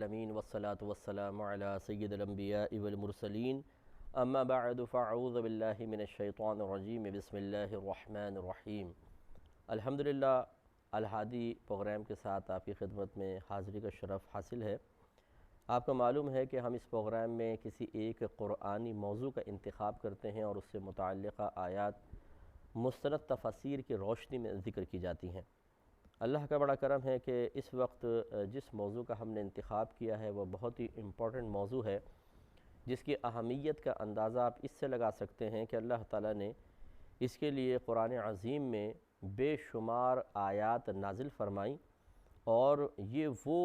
العالمین والصلاة والسلام علی سید الانبیاء والمرسلین اما بعد فاعوذ باللہ من الشیطان الرجیم بسم اللہ الرحمن الرحیم۔ الحمدللہ الہادی پروگرام کے ساتھ آپ کی خدمت میں حاضری کا شرف حاصل ہے۔ آپ کو معلوم ہے کہ ہم اس پروگرام میں کسی ایک قرآنی موضوع کا انتخاب کرتے ہیں اور اس سے متعلقہ آیات مستند تفاسیر کی روشنی میں ذکر کی جاتی ہیں۔ اللہ کا بڑا کرم ہے کہ اس وقت جس موضوع کا ہم نے انتخاب کیا ہے وہ بہت ہی امپورٹنٹ موضوع ہے، جس کی اہمیت کا اندازہ آپ اس سے لگا سکتے ہیں کہ اللہ تعالیٰ نے اس کے لیے قرآن عظیم میں بے شمار آیات نازل فرمائیں، اور یہ وہ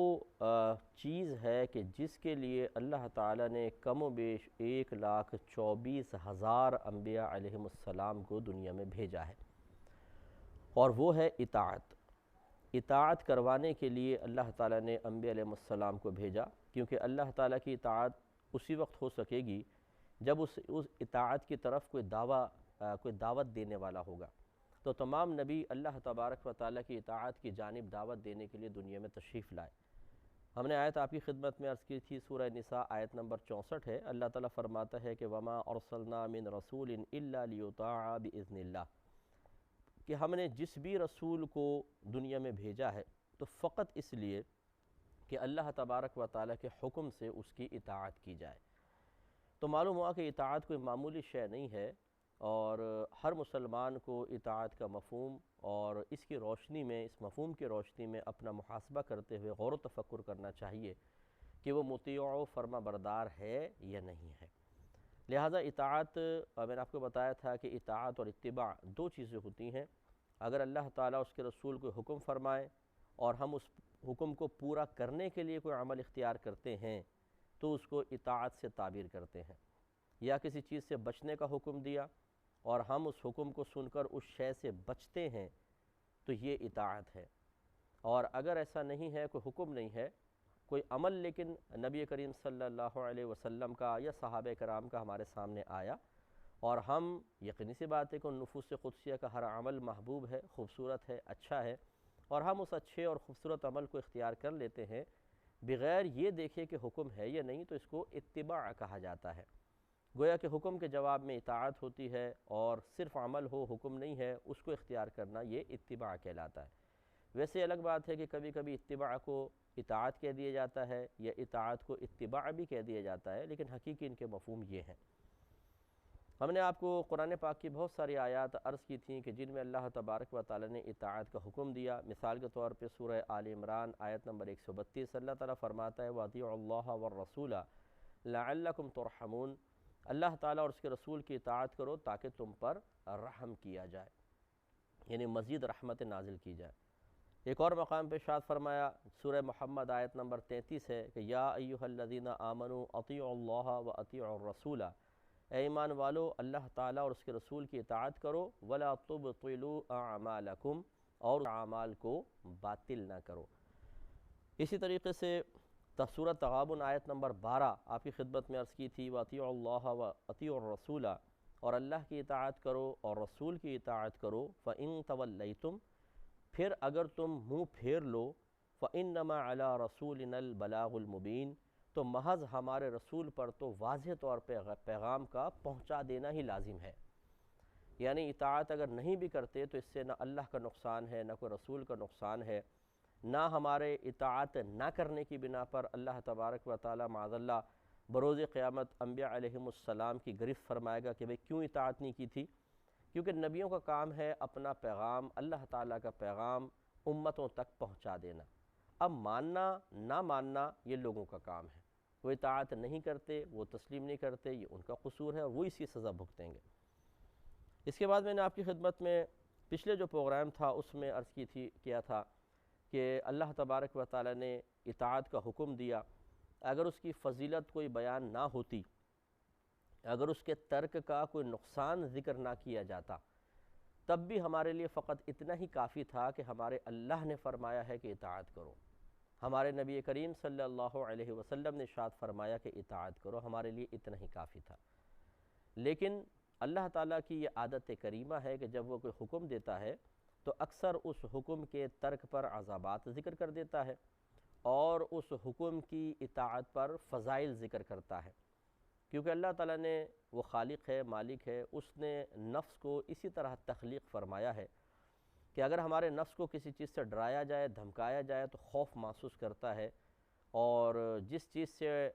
چیز ہے کہ جس کے لیے اللہ تعالیٰ نے کم و بیش 1,24,000 انبیاء علیہم السلام کو دنیا میں بھیجا ہے، اور وہ ہے اطاعت کروانے کے لیے اللہ تعالیٰ نے انبیاء علیہ السلام کو بھیجا، کیونکہ اللہ تعالیٰ کی اطاعت اسی وقت ہو سکے گی جب اس اطاعت کی طرف کوئی دعوت دینے والا ہوگا۔ تو تمام نبی اللہ تبارک و تعالیٰ کی اطاعت کی جانب دعوت دینے کے لیے دنیا میں تشریف لائے۔ ہم نے آیت آپ کی خدمت میں عرض کی تھی، سورہ نساء آیت نمبر 64 ہے۔ اللہ تعالیٰ فرماتا ہے کہ وَمَا أَرْسَلْنَا مِن رَسُولٍ إِلَّا لِيُطَاعَ بِإِذْنِ اللَّهِ، کہ ہم نے جس بھی رسول کو دنیا میں بھیجا ہے تو فقط اس لیے کہ اللہ تبارک و تعالیٰ کے حکم سے اس کی اطاعت کی جائے۔ تو معلوم ہوا کہ اطاعت کوئی معمولی شے نہیں ہے، اور ہر مسلمان کو اطاعت کا مفہوم اور اس کی روشنی میں، اس مفہوم کی روشنی میں اپنا محاسبہ کرتے ہوئے غور و تفکر کرنا چاہیے کہ وہ مطیع و فرما بردار ہے یا نہیں ہے۔ لہٰذا اطاعت، میں نے آپ کو بتایا تھا کہ اطاعت اور اتباع دو چیزیں ہوتی ہیں۔ اگر اللہ تعالیٰ اس کے رسول کو حکم فرمائے اور ہم اس حکم کو پورا کرنے کے لیے کوئی عمل اختیار کرتے ہیں تو اس کو اطاعت سے تعبیر کرتے ہیں، یا کسی چیز سے بچنے کا حکم دیا اور ہم اس حکم کو سن کر اس شے سے بچتے ہیں تو یہ اطاعت ہے۔ اور اگر ایسا نہیں ہے، کوئی حکم نہیں ہے، کوئی عمل لیکن نبی کریم صلی اللہ علیہ وسلم کا یا صحابہ کرام کا ہمارے سامنے آیا، اور ہم، یقینی سی بات ہے کہ نفوس قدسیہ کا ہر عمل محبوب ہے، خوبصورت ہے، اچھا ہے، اور ہم اس اچھے اور خوبصورت عمل کو اختیار کر لیتے ہیں بغیر یہ دیکھے کہ حکم ہے یا نہیں، تو اس کو اتباع کہا جاتا ہے۔ گویا کہ حکم کے جواب میں اطاعت ہوتی ہے، اور صرف عمل ہو، حکم نہیں ہے، اس کو اختیار کرنا یہ اتباع کہلاتا ہے۔ ویسے الگ بات ہے کہ کبھی کبھی اتباع کو اطاعت کہہ دیا جاتا ہے یا اطاعت کو اتباع بھی کہہ دیا جاتا ہے، لیکن حقیقی ان کے مفہوم یہ ہیں۔ ہم نے آپ کو قرآن پاک کی بہت ساری آیات عرض کی تھیں کہ جن میں اللہ تبارک و تعالیٰ نے اطاعت کا حکم دیا۔ مثال کے طور پہ سورہ آل عمران آیت نمبر 132، اللہ تعالیٰ فرماتا ہے وَأَطِيعُوا اللَّهَ وَالرَّسُولَ لَعَلَّكُمْ تُرْحَمُونَ، اللہ تعالیٰ اور اس کے رسول کی اطاعت کرو تاکہ تم پر رحم کیا جائے، یعنی مزید رحمت نازل کی جائے۔ ایک اور مقام پہ ارشاد فرمایا، سورہ محمد آیت نمبر 33 ہے کہ یا ایھا الذین آمنوا اطیعوا اللہ واطیعوا الرسول، اے ایمان والو اللہ تعالیٰ اور اس کے رسول کی اطاعت کرو، ولا تبطلوا اعمالکم، اور اعمال کو باطل نہ کرو۔ اسی طریقے سے سورہ تغابن آیت نمبر 12 آپ کی خدمت میں عرض کی تھی واطیعوا اللہ واطیعوا الرسول، اور اللہ کی اطاعت کرو اور رسول کی اطاعت کرو، فإن تولیتم، پھر اگر تم منہ پھیر لو، فإنما علی رسولنا البلاغ المبین، تو محض ہمارے رسول پر تو واضح طور پہ پیغام کا پہنچا دینا ہی لازم ہے۔ یعنی اطاعت اگر نہیں بھی کرتے تو اس سے نہ اللہ کا نقصان ہے، نہ کوئی رسول کا نقصان ہے، نہ ہمارے اطاعت نہ کرنے کی بنا پر اللہ تبارک و تعالیٰ معاذ اللہ بروز قیامت انبیاء علیہم السلام کی گرفت فرمائے گا کہ بھئی کیوں اطاعت نہیں کی تھی؟ کیونکہ نبیوں کا کام ہے اپنا پیغام، اللہ تعالیٰ کا پیغام امتوں تک پہنچا دینا۔ اب ماننا نہ ماننا یہ لوگوں کا کام ہے، وہ اطاعت نہیں کرتے، وہ تسلیم نہیں کرتے، یہ ان کا قصور ہے، اور وہ اسی سزا بھگتیں گے۔ اس کے بعد میں نے آپ کی خدمت میں پچھلے جو پروگرام تھا اس میں عرض کیا تھا کہ اللہ تبارک و تعالیٰ نے اطاعت کا حکم دیا، اگر اس کی فضیلت کوئی بیان نہ ہوتی، اگر اس کے ترک کا کوئی نقصان ذکر نہ کیا جاتا، تب بھی ہمارے لیے فقط اتنا ہی کافی تھا کہ ہمارے اللہ نے فرمایا ہے کہ اطاعت کرو، ہمارے نبی کریم صلی اللہ علیہ وسلم نے ارشاد فرمایا کہ اطاعت کرو، ہمارے لیے اتنا ہی کافی تھا۔ لیکن اللہ تعالیٰ کی یہ عادت کریمہ ہے کہ جب وہ کوئی حکم دیتا ہے تو اکثر اس حکم کے ترک پر عذابات ذکر کر دیتا ہے، اور اس حکم کی اطاعت پر فضائل ذکر کرتا ہے، کیونکہ اللہ تعالیٰ نے، وہ خالق ہے، مالک ہے، اس نے نفس کو اسی طرح تخلیق فرمایا ہے کہ اگر ہمارے نفس کو کسی چیز سے ڈرایا جائے، دھمکایا جائے تو خوف محسوس کرتا ہے، اور جس چیز سے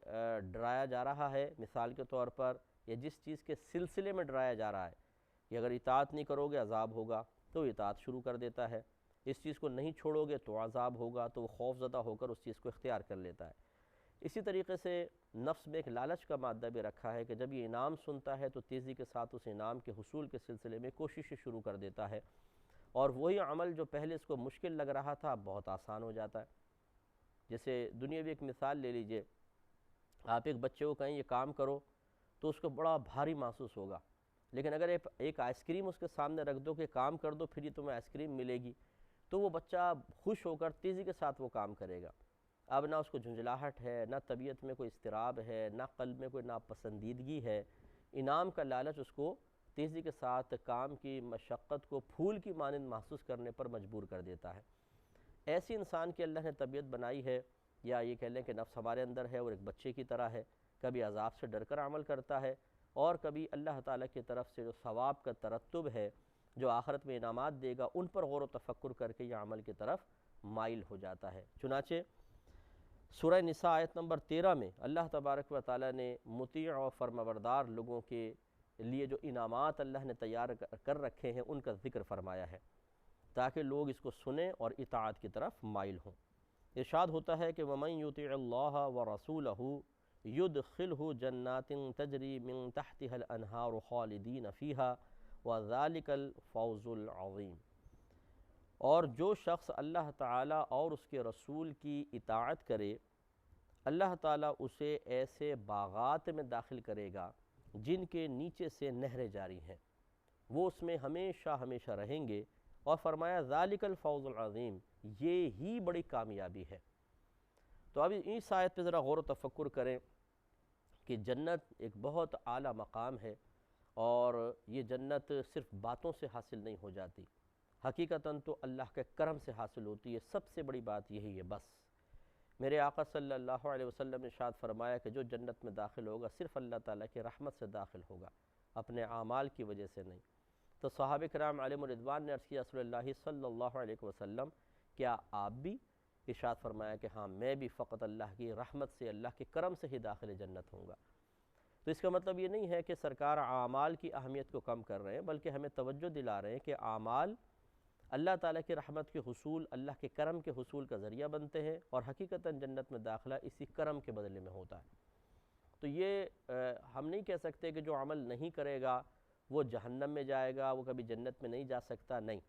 ڈرایا جا رہا ہے، مثال کے طور پر، یا جس چیز کے سلسلے میں ڈرایا جا رہا ہے کہ اگر اطاعت نہیں کرو گے عذاب ہوگا، تو اطاعت شروع کر دیتا ہے، اس چیز کو نہیں چھوڑو گے تو عذاب ہوگا، تو وہ خوف زدہ ہو کر اس چیز کو اختیار کر لیتا ہے۔ اسی طریقے سے نفس میں ایک لالچ کا مادہ بھی رکھا ہے کہ جب یہ انعام سنتا ہے تو تیزی کے ساتھ اس انعام کے حصول کے سلسلے میں کوششیں شروع کر دیتا ہے، اور وہی عمل جو پہلے اس کو مشکل لگ رہا تھا بہت آسان ہو جاتا ہے۔ جیسے دنیاوی ایک مثال لے لیجئے، آپ ایک بچے کو کہیں یہ کام کرو تو اس کو بڑا بھاری محسوس ہوگا، لیکن اگر ایک آئس کریم اس کے سامنے رکھ دو کہ کام کر دو پھر یہ تمہیں آئس کریم ملے گی، تو وہ بچہ خوش ہو کر تیزی کے ساتھ وہ کام کرے گا۔ اب نہ اس کو جھنجھلاہٹ ہے، نہ طبیعت میں کوئی اضطراب ہے، نہ قلب میں کوئی ناپسندیدگی ہے، انعام کا لالچ اس کو تیزی کے ساتھ کام کی مشقت کو پھول کی مانند محسوس کرنے پر مجبور کر دیتا ہے۔ ایسی انسان کی اللہ نے طبیعت بنائی ہے، یا یہ کہہ لیں کہ نفس ہمارے اندر ہے اور ایک بچے کی طرح ہے، کبھی عذاب سے ڈر کر عمل کرتا ہے، اور کبھی اللہ تعالیٰ کی طرف سے جو ثواب کا ترتب ہے، جو آخرت میں انعامات دے گا، ان پر غور و تفکر کر کے یہ عمل کی طرف مائل ہو جاتا ہے۔ چنانچہ سورہ نساء آیت نمبر 13 میں اللہ تبارک و تعالیٰ نے مطیع و فرمانبردار لوگوں کے لیے جو انعامات اللہ نے تیار کر رکھے ہیں ان کا ذکر فرمایا ہے، تاکہ لوگ اس کو سنیں اور اطاعت کی طرف مائل ہوں۔ ارشاد ہوتا ہے کہ وَمَن يُطِعِ اللَّهَ وَرَسُولَهُ يُدْخِلْهُ جَنَّاتٍ تَجْرِي مِن تَحْتِهَا الْأَنْهَارُ خَالِدِينَ فِيهَا وَذَلِكَ الْفَوْزُ الْعَظِيمُ۔ اور جو شخص اللہ تعالیٰ اور اس کے رسول کی اطاعت کرے، اللہ تعالیٰ اسے ایسے باغات میں داخل کرے گا جن کے نیچے سے نہریں جاری ہیں، وہ اس میں ہمیشہ ہمیشہ رہیں گے، اور فرمایا ذالک الفوز العظیم، یہ ہی بڑی کامیابی ہے۔ تو اب اس آیت پہ ذرا غور و تفکر کریں کہ جنت ایک بہت اعلیٰ مقام ہے، اور یہ جنت صرف باتوں سے حاصل نہیں ہو جاتی، حقیقتاً تو اللہ کے کرم سے حاصل ہوتی ہے۔ سب سے بڑی بات یہی ہے بس۔ میرے آقا صلی اللہ علیہ وسلم نے ارشاد فرمایا کہ جو جنت میں داخل ہوگا صرف اللہ تعالیٰ کی رحمت سے داخل ہوگا، اپنے اعمال کی وجہ سے نہیں۔ تو صحابہ کرام علیہم الرضوان نے عرض کیا رسول اللہ صلی اللہ علیہ وسلم کیا آپ بھی؟ ارشاد فرمایا کہ ہاں میں بھی فقط اللہ کی رحمت سے، اللہ کے کرم سے ہی داخل جنت ہوں گا۔ تو اس کا مطلب یہ نہیں ہے کہ سرکار اعمال کی اہمیت کو کم کر رہے ہیں، بلکہ ہمیں توجہ دلا رہے ہیں کہ اعمال اللہ تعالیٰ کی رحمت کے حصول، اللہ کے کرم کے حصول کا ذریعہ بنتے ہیں، اور حقیقتاً جنت میں داخلہ اسی کرم کے بدلے میں ہوتا ہے۔ تو یہ ہم نہیں کہہ سکتے کہ جو عمل نہیں کرے گا وہ جہنم میں جائے گا، وہ کبھی جنت میں نہیں جا سکتا، نہیں۔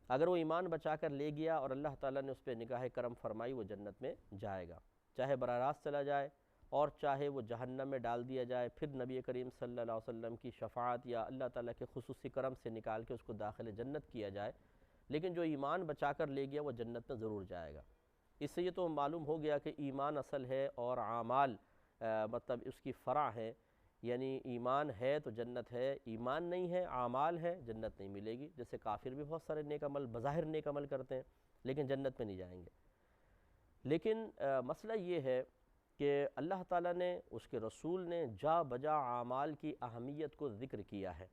اگر وہ ایمان بچا کر لے گیا اور اللہ تعالیٰ نے اس پہ نگاہ کرم فرمائی، وہ جنت میں جائے گا، چاہے براہ راست چلا جائے اور چاہے وہ جہنم میں ڈال دیا جائے، پھر نبی کریم صلی اللہ علیہ وسلم کی شفاعت یا اللہ تعالیٰ کے خصوصی کرم سے نکال کے اس کو داخل جنت کیا جائے، لیکن جو ایمان بچا کر لے گیا وہ جنت میں ضرور جائے گا۔ اس سے یہ تو معلوم ہو گیا کہ ایمان اصل ہے اور اعمال مطلب اس کی فرع ہے، یعنی ایمان ہے تو جنت ہے، ایمان نہیں ہے، اعمال ہے، جنت نہیں ملے گی۔ جیسے کافر بھی بہت سارے نیک عمل، بظاہر نیک عمل کرتے ہیں لیکن جنت میں نہیں جائیں گے۔ لیکن مسئلہ یہ ہے کہ اللہ تعالیٰ نے، اس کے رسول نے جا بجا اعمال کی اہمیت کو ذکر کیا ہے،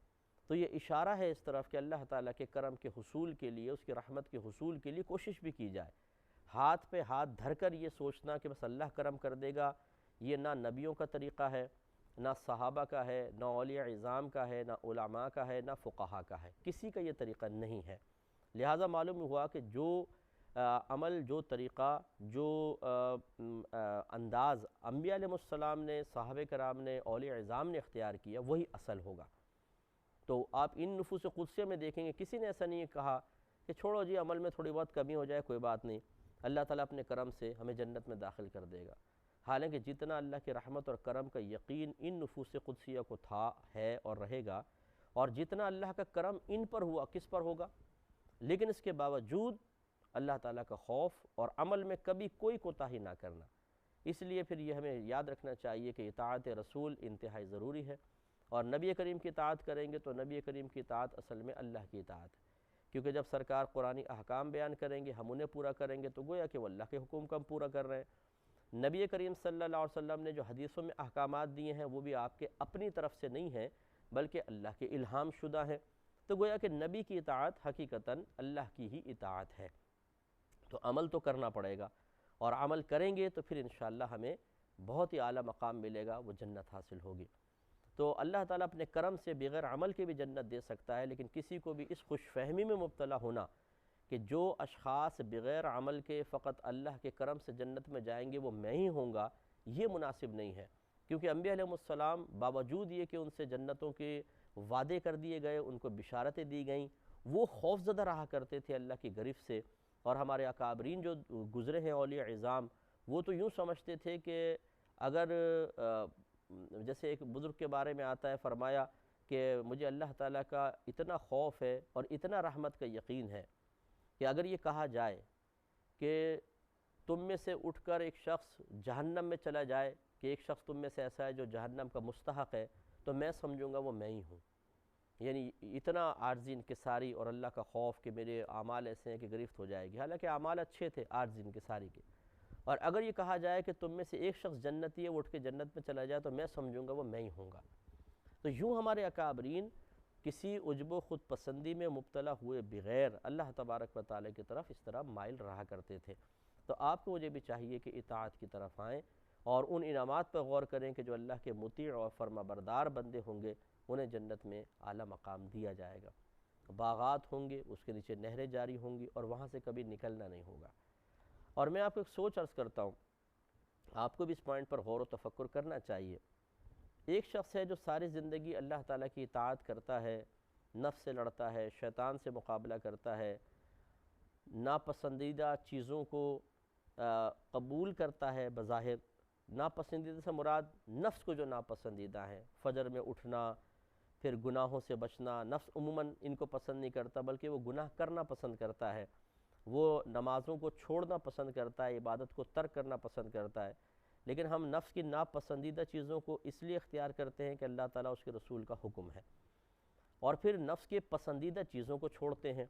تو یہ اشارہ ہے اس طرف کہ اللہ تعالیٰ کے کرم کے حصول کے لیے، اس کی رحمت کے حصول کے لیے کوشش بھی کی جائے۔ ہاتھ پہ ہاتھ دھر کر یہ سوچنا کہ بس اللہ کرم کر دے گا، یہ نہ نبیوں کا طریقہ ہے، نہ صحابہ کا ہے، نہ اولیاء عظام کا ہے، نہ علماء کا ہے، نہ فقہا کا ہے، کسی کا یہ طریقہ نہیں ہے۔ لہٰذا معلوم ہوا کہ جو عمل، جو طریقہ، جو انداز انبیاء علیہ السلام نے، صحابہ کرام نے، اولیاء عظام نے اختیار کیا، وہی اصل ہوگا۔ تو آپ ان نفوس قدسیہ میں دیکھیں گے کسی نے ایسا نہیں کہا کہ چھوڑو جی عمل میں تھوڑی بہت کمی ہو جائے کوئی بات نہیں، اللہ تعالیٰ اپنے کرم سے ہمیں جنت میں داخل کر دے گا۔ حالانکہ جتنا اللہ کی رحمت اور کرم کا یقین ان نفوس قدسیہ کو تھا، ہے اور رہے گا، اور جتنا اللہ کا کرم ان پر ہوا، کس پر ہوگا، لیکن اس کے باوجود اللہ تعالیٰ کا خوف اور عمل میں کبھی کوئی کوتاہی نہ کرنا۔ اس لیے پھر یہ ہمیں یاد رکھنا چاہیے کہ اطاعت رسول انتہائی ضروری ہے، اور نبی کریم کی اطاعت کریں گے تو نبی کریم کی اطاعت اصل میں اللہ کی اطاعت ہے، کیونکہ جب سرکار قرآنی احکام بیان کریں گے، ہم انہیں پورا کریں گے، تو گویا کہ وہ اللہ کے حکم کو ہم پورا کر رہے ہیں۔ نبی کریم صلی اللہ علیہ وسلم نے جو حدیثوں میں احکامات دیے ہیں وہ بھی آپ کے اپنی طرف سے نہیں ہیں بلکہ اللہ کے الہام شدہ ہیں، تو گویا کہ نبی کی اطاعت حقیقتاً اللہ کی ہی اطاعت ہے۔ تو عمل تو کرنا پڑے گا، اور عمل کریں گے تو پھر انشاءاللہ ہمیں بہت ہی اعلیٰ مقام ملے گا، وہ جنت حاصل ہوگی۔ تو اللہ تعالیٰ اپنے کرم سے بغیر عمل کے بھی جنت دے سکتا ہے، لیکن کسی کو بھی اس خوش فہمی میں مبتلا ہونا کہ جو اشخاص بغیر عمل کے فقط اللہ کے کرم سے جنت میں جائیں گے وہ میں ہی ہوں گا، یہ مناسب نہیں ہے، کیونکہ انبیاء علیہ السلام باوجود یہ کہ ان سے جنتوں کے وعدے کر دیے گئے، ان کو بشارتیں دی گئیں، وہ خوف زدہ رہا کرتے تھے اللہ کی گرفت سے۔ اور ہمارے اکابرین جو گزرے ہیں اولیاء عظام، وہ تو یوں سمجھتے تھے کہ اگر جیسے ایک بزرگ کے بارے میں آتا ہے، فرمایا کہ مجھے اللہ تعالیٰ کا اتنا خوف ہے اور اتنا رحمت کا یقین ہے کہ اگر یہ کہا جائے کہ تم میں سے اٹھ کر ایک شخص جہنم میں چلا جائے، کہ ایک شخص تم میں سے ایسا ہے جو جہنم کا مستحق ہے، تو میں سمجھوں گا وہ میں ہی ہوں۔ یعنی اتنا عاجزی انکساری اور اللہ کا خوف کہ میرے اعمال ایسے ہیں کہ گرفت ہو جائے گی، حالانکہ اعمال اچھے تھے عاجزی انکساری کے۔ اور اگر یہ کہا جائے کہ تم میں سے ایک شخص جنتی ہے، وہ اٹھ کے جنت میں چلا جائے، تو میں سمجھوں گا وہ میں ہی ہوں گا۔ تو یوں ہمارے اکابرین کسی عجب و خود پسندی میں مبتلا ہوئے بغیر اللہ تبارک و تعالیٰ کی طرف اس طرح مائل رہا کرتے تھے۔ تو آپ کو مجھے بھی چاہیے کہ اطاعت کی طرف آئیں اور ان انعامات پر غور کریں کہ جو اللہ کے مطیع اور فرما بردار بندے ہوں گے انہیں جنت میں اعلیٰ مقام دیا جائے گا۔ باغات ہوں گے، اس کے نیچے نہریں جاری ہوں گی اور وہاں سے کبھی نکلنا نہیں ہوگا۔ اور میں آپ کو ایک سوچ عرض کرتا ہوں، آپ کو بھی اس پوائنٹ پر غور و تفکر کرنا چاہیے۔ ایک شخص ہے جو ساری زندگی اللہ تعالیٰ کی اطاعت کرتا ہے، نفس سے لڑتا ہے، شیطان سے مقابلہ کرتا ہے، ناپسندیدہ چیزوں کو قبول کرتا ہے بظاہر، ناپسندیدہ سے مراد نفس کو جو ناپسندیدہ ہیں، فجر میں اٹھنا، پھر گناہوں سے بچنا۔ نفس عموماً ان کو پسند نہیں کرتا بلکہ وہ گناہ کرنا پسند کرتا ہے، وہ نمازوں کو چھوڑنا پسند کرتا ہے، عبادت کو ترک کرنا پسند کرتا ہے۔ لیکن ہم نفس کی ناپسندیدہ چیزوں کو اس لیے اختیار کرتے ہیں کہ اللہ تعالیٰ اس کے رسول کا حکم ہے، اور پھر نفس کے پسندیدہ چیزوں کو چھوڑتے ہیں،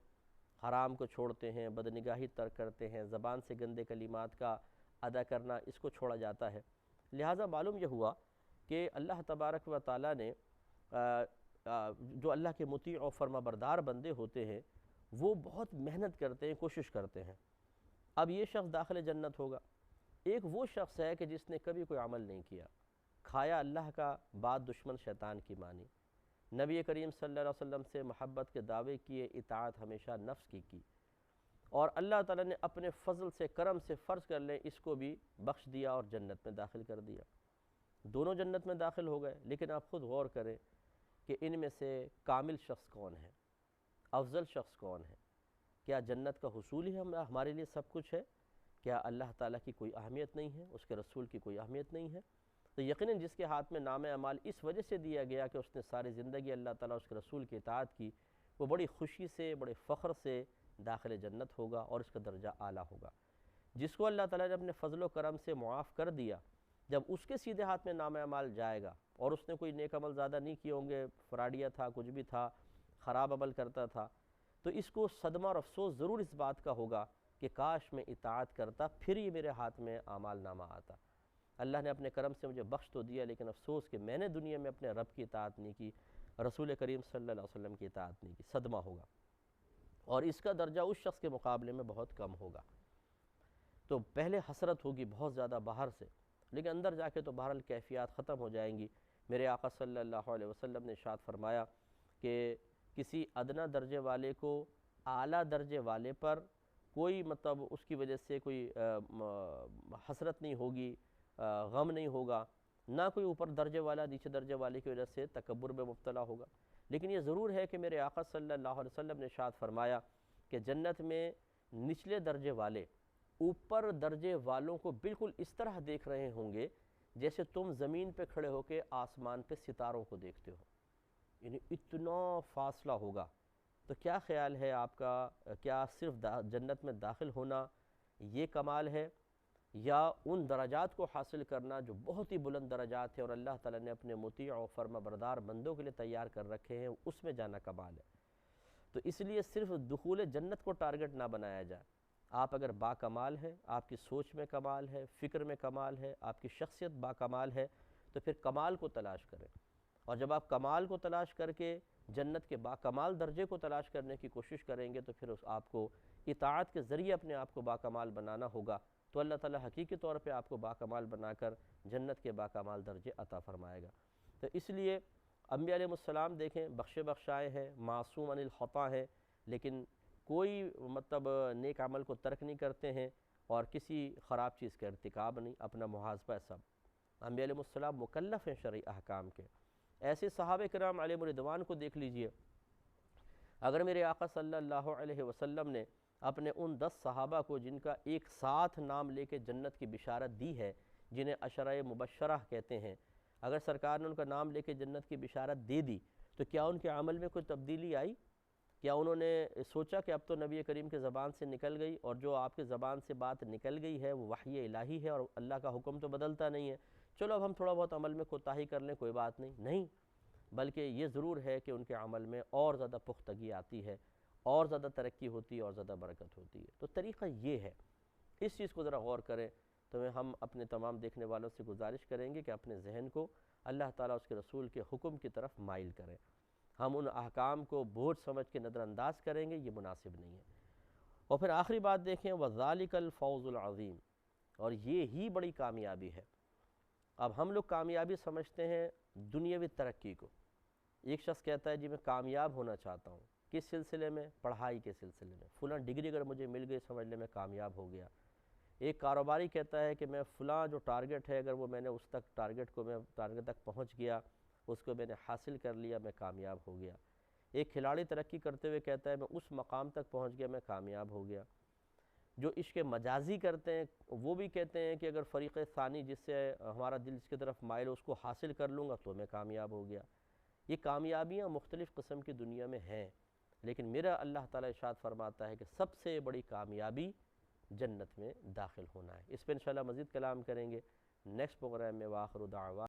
حرام کو چھوڑتے ہیں، بدنگاہی ترک کرتے ہیں، زبان سے گندے کلمات کا ادا کرنا، اس کو چھوڑا جاتا ہے۔ لہٰذا معلوم یہ ہوا کہ اللہ تبارک و تعالیٰ نے جو اللہ کے مطیع و فرما بردار بندے ہوتے ہیں وہ بہت محنت کرتے ہیں، کوشش کرتے ہیں۔ اب یہ شخص داخل جنت ہوگا۔ ایک وہ شخص ہے کہ جس نے کبھی کوئی عمل نہیں کیا، کھایا اللہ کا، بات دشمن شیطان کی مانی، نبی کریم صلی اللہ علیہ وسلم سے محبت کے دعوے کیے، اطاعت ہمیشہ نفس کی، اور اللہ تعالیٰ نے اپنے فضل سے کرم سے فرض کر لیں اس کو بھی بخش دیا اور جنت میں داخل کر دیا۔ دونوں جنت میں داخل ہو گئے، لیکن آپ خود غور کریں کہ ان میں سے کامل شخص کون ہے، افضل شخص کون ہے؟ کیا جنت کا حصول ہی ہمارے لیے سب کچھ ہے؟ کیا اللہ تعالیٰ کی کوئی اہمیت نہیں ہے، اس کے رسول کی کوئی اہمیت نہیں ہے؟ تو یقیناً جس کے ہاتھ میں نام اعمال اس وجہ سے دیا گیا کہ اس نے ساری زندگی اللہ تعالیٰ اس کے رسول کی اطاعت کی، وہ بڑی خوشی سے، بڑے فخر سے داخل جنت ہوگا اور اس کا درجہ اعلیٰ ہوگا۔ جس کو اللہ تعالیٰ نے اپنے فضل و کرم سے معاف کر دیا، جب اس کے سیدھے ہاتھ میں نام اعمال جائے گا اور اس نے کوئی نیک عمل زیادہ نہیں کیے ہوں گے، فراڈیا تھا، کچھ بھی تھا، خراب عمل کرتا تھا، تو اس کو صدمہ اور افسوس ضرور اس بات کا ہوگا کہ کاش میں اطاعت کرتا، پھر یہ میرے ہاتھ میں اعمال نامہ آتا۔ اللہ نے اپنے کرم سے مجھے بخش تو دیا، لیکن افسوس کہ میں نے دنیا میں اپنے رب کی اطاعت نہیں کی، رسول کریم صلی اللہ علیہ وسلم کی اطاعت نہیں کی، صدمہ ہوگا، اور اس کا درجہ اس شخص کے مقابلے میں بہت کم ہوگا۔ تو پہلے حسرت ہوگی بہت زیادہ باہر سے، لیکن اندر جا کے تو بہرحال کیفیات ختم ہو جائیں گی۔ میرے آقا صلی اللہ علیہ وسلم نے ارشاد فرمایا کہ کسی ادنا درجے والے کو اعلیٰ درجے والے پر کوئی اس کی وجہ سے کوئی حسرت نہیں ہوگی، غم نہیں ہوگا، نہ کوئی اوپر درجے والا نیچے درجے والے کی وجہ سے تکبر میں مبتلا ہوگا۔ لیکن یہ ضرور ہے کہ میرے آقا صلی اللہ علیہ وسلم نے ارشاد فرمایا کہ جنت میں نچلے درجے والے اوپر درجے والوں کو بالکل اس طرح دیکھ رہے ہوں گے جیسے تم زمین پہ کھڑے ہو کے آسمان پہ ستاروں کو دیکھتے ہو، یعنی اتنا فاصلہ ہوگا۔ تو کیا خیال ہے آپ کا، کیا صرف جنت میں داخل ہونا یہ کمال ہے، یا ان درجات کو حاصل کرنا جو بہت ہی بلند درجات ہیں اور اللہ تعالیٰ نے اپنے مطیع و فرما بردار بندوں کے لیے تیار کر رکھے ہیں، اس میں جانا کمال ہے؟ تو اس لیے صرف دخول جنت کو ٹارگٹ نہ بنایا جائے. آپ اگر با کمال ہے، آپ کی سوچ میں کمال ہے، فکر میں کمال ہے، آپ کی شخصیت با کمال ہے، تو پھر کمال کو تلاش کریں. اور جب آپ کمال کو تلاش کر کے جنت کے با کمال درجے کو تلاش کرنے کی کوشش کریں گے، تو پھر آپ کو اطاعت کے ذریعے اپنے آپ کو با کمال بنانا ہوگا. تو اللہ تعالیٰ حقیقی طور پہ آپ کو با کمال بنا کر جنت کے با کمال درجے عطا فرمائے گا. تو اس لیے انبیاء علیہ السلام دیکھیں بخشے بخشائے ہیں، معصوم عن الخطا ہیں، لیکن کوئی نیک عمل کو ترک نہیں کرتے ہیں اور کسی خراب چیز کا ارتکاب نہیں، اپنا محاسبہ سب. انبیاء علیہ السلام مکلف ہیں شرعی احکام کے. ایسے صحابہ کرام علیہ الرضوان کو دیکھ لیجئے. اگر میرے آقا صلی اللہ علیہ وسلم نے اپنے ان 10 صحابہ کو جن کا ایک ساتھ نام لے کے جنت کی بشارت دی ہے، جنہیں عشرہ مبشرہ کہتے ہیں، اگر سرکار نے ان کا نام لے کے جنت کی بشارت دے دی، تو کیا ان کے عمل میں کوئی تبدیلی آئی؟ کیا انہوں نے سوچا کہ اب تو نبی کریم کے زبان سے نکل گئی، اور جو آپ کے زبان سے بات نکل گئی ہے وہ وحی الہی ہے اور اللہ کا حکم تو بدلتا نہیں ہے، چلو اب ہم تھوڑا بہت عمل میں کوتاہی کر لیں، کوئی بات نہیں؟ نہیں، بلکہ یہ ضرور ہے کہ ان کے عمل میں اور زیادہ پختگی آتی ہے، اور زیادہ ترقی ہوتی ہے، اور زیادہ برکت ہوتی ہے. تو طریقہ یہ ہے. اس چیز کو ذرا غور کریں. تو ہم اپنے تمام دیکھنے والوں سے گزارش کریں گے کہ اپنے ذہن کو اللہ تعالیٰ اس کے رسول کے حکم کی طرف مائل کریں. ہم ان احکام کو بوجھ سمجھ کے نظر انداز کریں گے، یہ مناسب نہیں ہے. اور پھر آخری بات دیکھیں، وَذَلِكَ الْفَوْزُ الْعَظِيمُ، اور یہ ہی بڑی کامیابی ہے. اب ہم لوگ کامیابی سمجھتے ہیں دنیاوی ترقی کو. ایک شخص کہتا ہے جی میں کامیاب ہونا چاہتا ہوں. کس سلسلے میں؟ پڑھائی کے سلسلے میں. فلاں ڈگری اگر مجھے مل گئی سمجھ لیں میں کامیاب ہو گیا. ایک کاروباری کہتا ہے کہ میں فلاں جو ٹارگٹ ہے، اگر وہ میں نے اس تک ٹارگٹ تک پہنچ گیا، اس کو میں نے حاصل کر لیا، میں کامیاب ہو گیا. ایک کھلاڑی ترقی کرتے ہوئے کہتا ہے میں اس مقام تک پہنچ گیا، میں کامیاب ہو گیا. جو عشق مجازی کرتے ہیں وہ بھی کہتے ہیں کہ اگر فریق ثانی جس سے ہمارا دل اس کی طرف مائل ہو اس کو حاصل کر لوں گا تو میں کامیاب ہو گیا. یہ کامیابیاں مختلف قسم کی دنیا میں ہیں، لیکن میرا اللہ تعالیٰ ارشاد فرماتا ہے کہ سب سے بڑی کامیابی جنت میں داخل ہونا ہے. اس پہ انشاءاللہ مزید کلام کریں گے نیکسٹ پروگرام میں. وآخر دعوانا